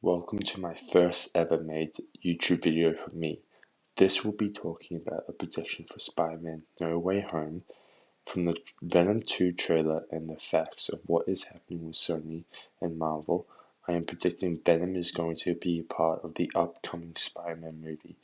Welcome to my first ever made YouTube video for me. This will be talking about a prediction for Spider-Man No Way Home from the Venom 2 trailer and the facts of what is happening with Sony and Marvel. I am predicting Venom is going to be a part of the upcoming Spider-Man movie.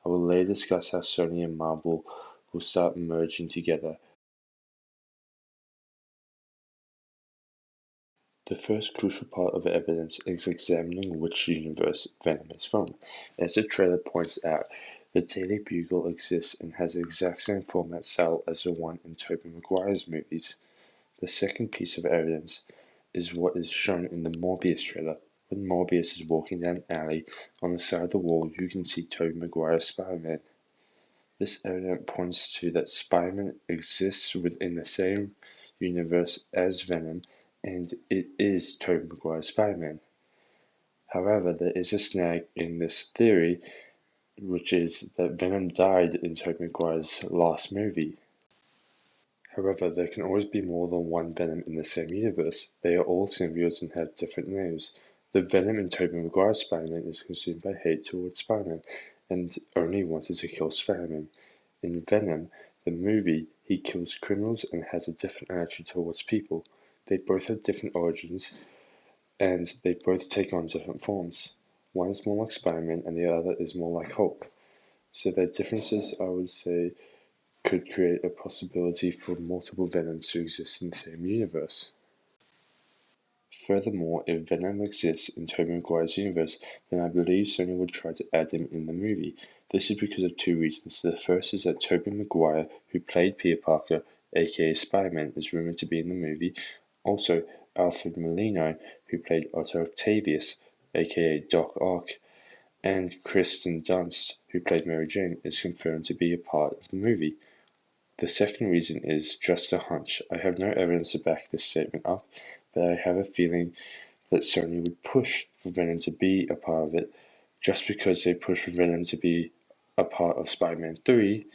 I will later discuss how Sony and Marvel will start merging together. The first crucial part of the evidence is examining which universe Venom is from. As the trailer points out, the Daily Bugle exists and has the exact same format style as the one in Tobey Maguire's movies. The second piece of evidence is what is shown in the Morbius trailer. When Morbius is walking down an alley, on the side of the wall you can see Tobey Maguire's Spider-Man. This evidence points to that Spider-Man exists within the same universe as Venom, and it is Tobey Maguire's Spider-Man. However, there is a snag in this theory, which is that Venom died in Tobey Maguire's last movie. However, there can always be more than one Venom in the same universe. They are all symbiotes and have different names. The Venom in Tobey Maguire's Spider-Man is consumed by hate towards Spider-Man and only wanted to kill Spider-Man. In Venom, the movie, he kills criminals and has a different attitude towards people. They both have different origins, and they both take on different forms. One is more like Spider-Man and the other is more like Hulk. So their differences, I would say, could create a possibility for multiple Venoms to exist in the same universe. Furthermore, if Venom exists in Tobey Maguire's universe, then I believe Sony would try to add him in the movie. This is because of two reasons. The first is that Tobey Maguire, who played Peter Parker, aka Spider-Man, is rumored to be in the movie. Also, Alfred Molina, who played Otto Octavius, aka Doc Ock, and Kristen Dunst, who played Mary Jane, is confirmed to be a part of the movie. The second reason is just a hunch. I have no evidence to back this statement up, but I have a feeling that Sony would push for Venom to be a part of it, just because they pushed for Venom to be a part of Spider-Man 3,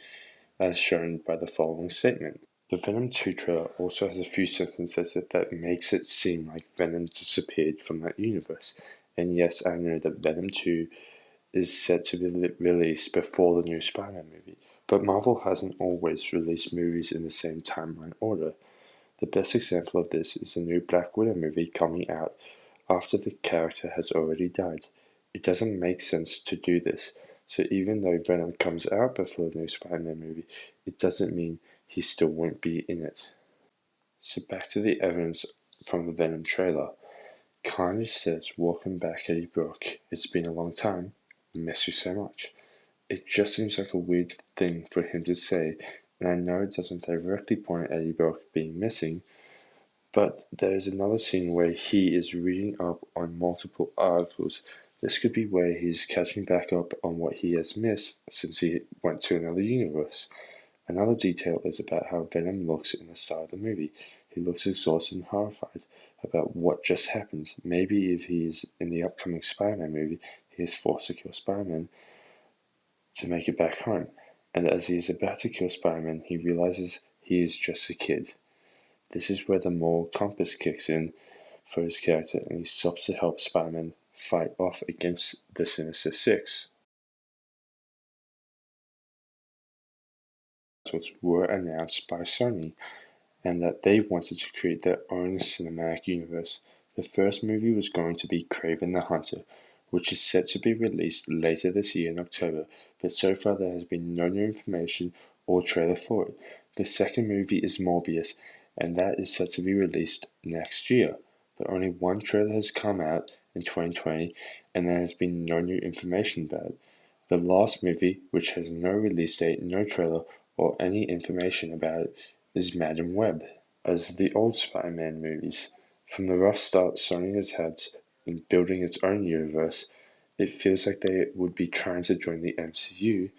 as shown by the following statement. The Venom 2 trailer also has a few sentences that makes it seem like Venom disappeared from that universe. And yes, I know that Venom 2 is set to be released before the new Spider-Man movie, but Marvel hasn't always released movies in the same timeline order. The best example of this is the new Black Widow movie coming out after the character has already died. It doesn't make sense to do this, so even though Venom comes out before the new Spider-Man movie, it doesn't mean he still won't be in it. So back to the evidence from the Venom trailer. Carnage says, "Welcome back, Eddie Brock. It's been a long time. Miss you so much." It just seems like a weird thing for him to say, and I know it doesn't directly point at Eddie Brock being missing, but there is another scene where he is reading up on multiple articles. This could be where he's catching back up on what he has missed since he went to another universe. Another detail is about how Venom looks in the start of the movie. He looks exhausted and horrified about what just happened. Maybe if he is in the upcoming Spider-Man movie, he is forced to kill Spider-Man to make it back home, and as he is about to kill Spider-Man, he realizes he is just a kid. This is where the moral compass kicks in for his character, and he stops to help Spider-Man fight off against the Sinister Six. Which were announced by Sony, and that they wanted to create their own cinematic universe. The first movie was going to be Kraven the Hunter, which is set to be released later this year in October, but so far there has been no new information or trailer for it. The second movie is Morbius, and that is set to be released next year, but only one trailer has come out in 2020, and there has been no new information about it. The last movie, which has no release date, no trailer, or any information about it, is Madam Web. As the old Spider-Man movies, from the rough start Sony has had in building its own universe, it feels like they would be trying to join the MCU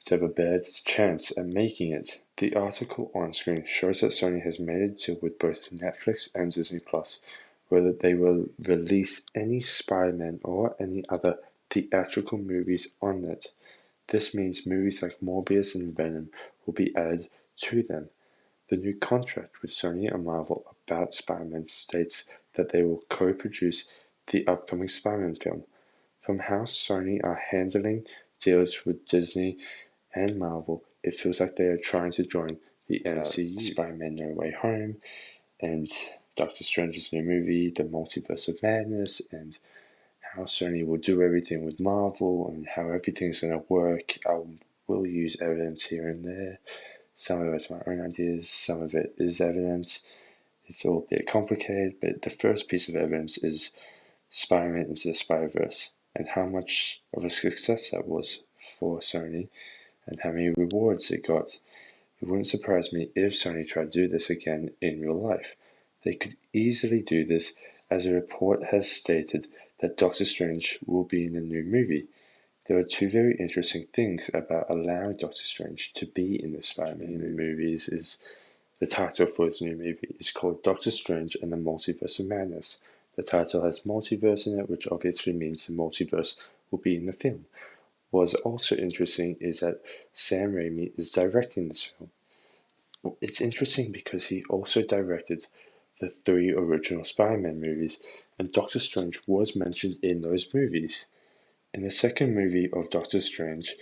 to have a better chance at making it. The article on screen shows that Sony has made a deal with both Netflix and Disney Plus, whether they will release any Spider-Man or any other theatrical movies on it. This means movies like Morbius and Venom will be added to them. The new contract with Sony and Marvel about Spider-Man states that they will co-produce the upcoming Spider-Man film. From how Sony are handling deals with Disney and Marvel, it feels like they are trying to join the MCU. Spider-Man No Way Home and Doctor Strange's new movie, The Multiverse of Madness, and how Sony will do everything with Marvel and how everything's going to work. I will use evidence here and there. Some of it's my own ideas, some of it is evidence. It's all a bit complicated, but the first piece of evidence is Spider-Man Into the Spider-Verse and how much of a success that was for Sony and how many rewards it got. It wouldn't surprise me if Sony tried to do this again in real life. They could easily do this, as a report has stated that Doctor Strange will be in the new movie. There are two very interesting things about allowing Doctor Strange to be in the Spider-Man movies. Is the title for his new movie is called Doctor Strange and the Multiverse of Madness. The title has multiverse in it, which obviously means the multiverse will be in the film. What's also interesting is that Sam Raimi is directing this film. It's interesting because he also directed the 3 original Spider-Man movies, and Doctor Strange was mentioned in those movies. In the second movie of Doctor Strange,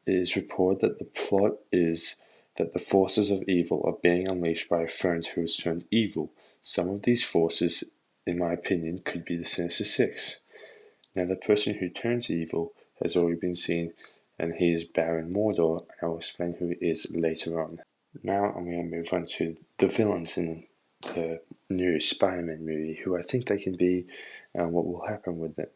it is reported that the plot is that the forces of evil are being unleashed by a friend who has turned evil. Some of these forces, in my opinion, could be the Sinister Six. Now, the person who turns evil has already been seen, and he is Baron Mordo, and I will explain who he is later on. Now I'm going to move on to the villains in the new Spider-Man movie, who I think they can be and what will happen with them.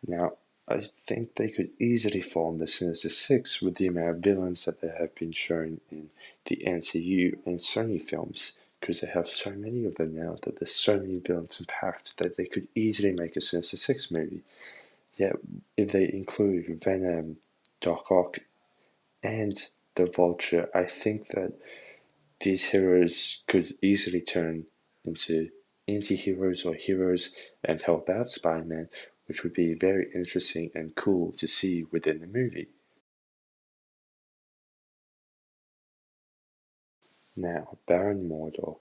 Now, I think they could easily form the Sinister Six with the amount of villains that they have been shown in the MCU and Sony films, because they have so many of them now that there's so many villains packed that they could easily make a Sinister Six movie. Yet, if they include Venom, Doc Ock, and the Vulture, I think that these heroes could easily turn into anti-heroes or heroes and help out Spider-Man, which would be very interesting and cool to see within the movie. Now, Baron Mordo.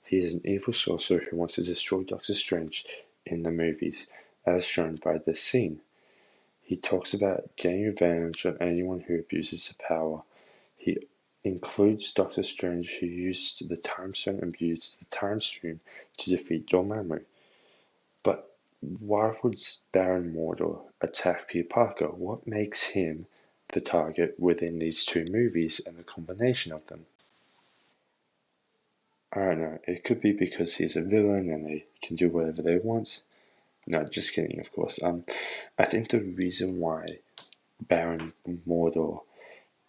He is an evil sorcerer who wants to destroy Doctor Strange in the movies, as shown by this scene. He talks about getting revenge on anyone who abuses the power. He includes Doctor Strange, who used the Time Stone and used the Time Stream to defeat Dormammu. But why would Baron Mordo attack Peter Parker? What makes him the target within these two movies and the combination of them? I don't know. It could be because he's a villain and they can do whatever they want. No, just kidding, of course. I think the reason why Baron Mordo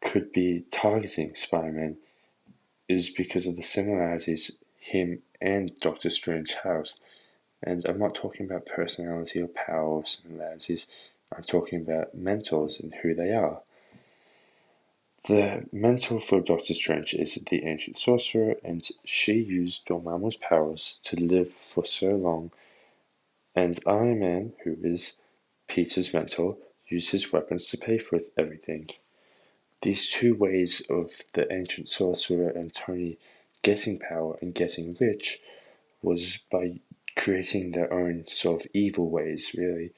could be targeting Spider-Man is because of the similarities him and Doctor Strange have. And I'm not talking about personality or power or similarities, I'm talking about mentors and who they are. The mentor for Doctor Strange is the ancient sorcerer, and she used Dormammu's powers to live for so long. And Iron Man, who is Peter's mentor, used his weapons to pay for everything. These two ways of the ancient sorcerer and Tony getting power and getting rich was by creating their own sort of evil ways, really.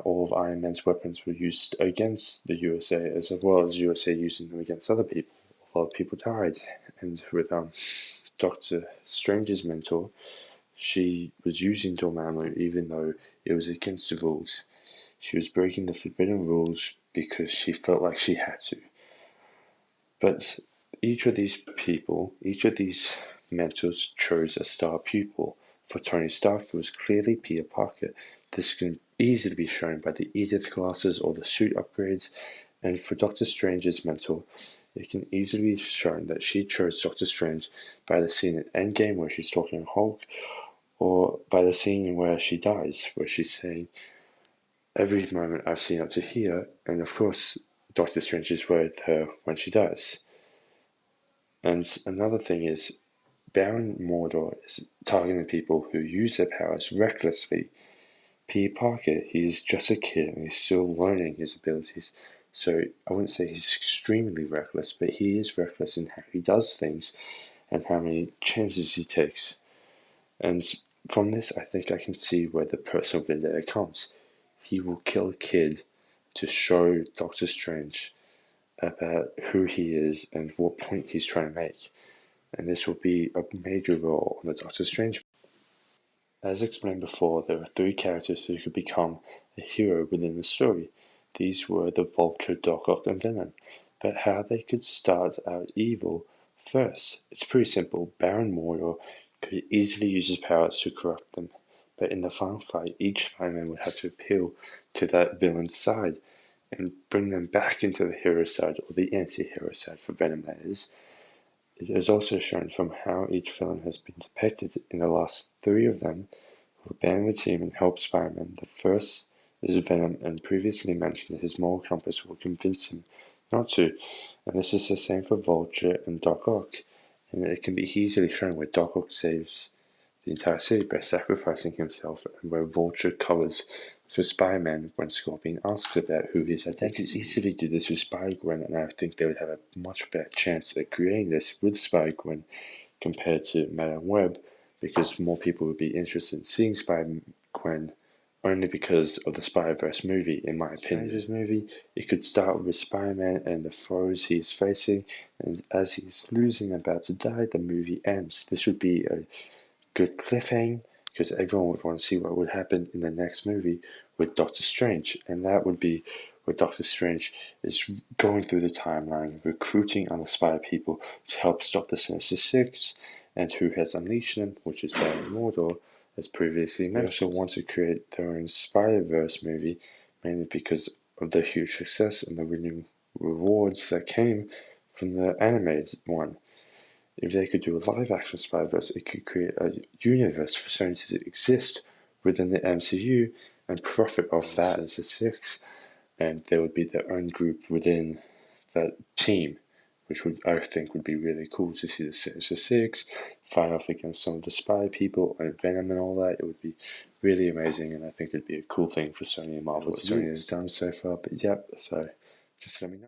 All of Iron Man's weapons were used against the USA, as well as USA using them against other people. A lot of people died. And with Doctor Strange's mentor, she was using Dormammu even though it was against the rules. She was breaking the forbidden rules because she felt like she had to. But each of these people, each of these mentors chose a star pupil. For Tony Stark, it was clearly Peter Parker. This can easily be shown by the Edith glasses or the suit upgrades. And for Doctor Strange's mentor, it can easily be shown that she chose Doctor Strange by the scene in Endgame where she's talking to Hulk, or by the scene where she dies, where she's saying, "Every moment I've seen up to here," and of course, Doctor Strange is with her when she dies. And another thing is, Baron Mordo is targeting people who use their powers recklessly. Peter Parker, he's just a kid and he's still learning his abilities, so I wouldn't say he's extremely reckless, but he is reckless in how he does things and how many chances he takes. And from this, I think I can see where the personal vendetta comes. he will kill a kid to show Doctor Strange about who he is and what point he's trying to make. And this will be a major role on the Doctor Strange. As explained before, there are three characters who could become a hero within the story. These were the Vulture, Doc Ock, and Venom. But how they could start out evil first? It's pretty simple. Baron Mordo could easily use his powers to corrupt them. But in the final fight, each Spider-Man would have to appeal to that villain's side and bring them back into the hero side, or the anti-hero side for Venom, that is. It is also shown from how each villain has been depicted in the last three of them who abandon the team and help Spider-Man. The first is Venom, and previously mentioned his moral compass will convince him not to, and this is the same for Vulture and Doc Ock, and it can be easily shown where Doc Ock saves the entire city by sacrificing himself, and where Vulture covers for Spider-Man when Scorpion asks about who his identity is. They could easily do this with Spider-Gwen, and I think they would have a much better chance at creating this with Spider-Gwen compared to Madame Web, because more people would be interested in seeing Spider-Gwen only because of the Spider-Verse movie, in my opinion. Stranger's movie, it could start with Spider-Man and the foes he's facing, and as he's losing and about to die, the movie ends. This would be a good cliffhanger, because everyone would want to see what would happen in the next movie with Doctor Strange, and that would be where Doctor Strange is going through the timeline, recruiting other Spider people to help stop the Sinister Six, and who has unleashed them, which is Baron Mordo, as previously mentioned. They also want to create their own Spider-Verse movie, mainly because of the huge success and the renewed rewards that came from the animated one. If they could do a live-action Spider-Verse, it could create a universe for Sony to exist within the MCU and profit off that as a six, and there would be their own group within that team, which I think would be really cool to see the Sinister Six fight off against some of the Spy people and Venom and all that. It would be really amazing, and I think it'd be a cool thing for Sony and Marvel to do. Sony has done so far, but yep, so just let me know.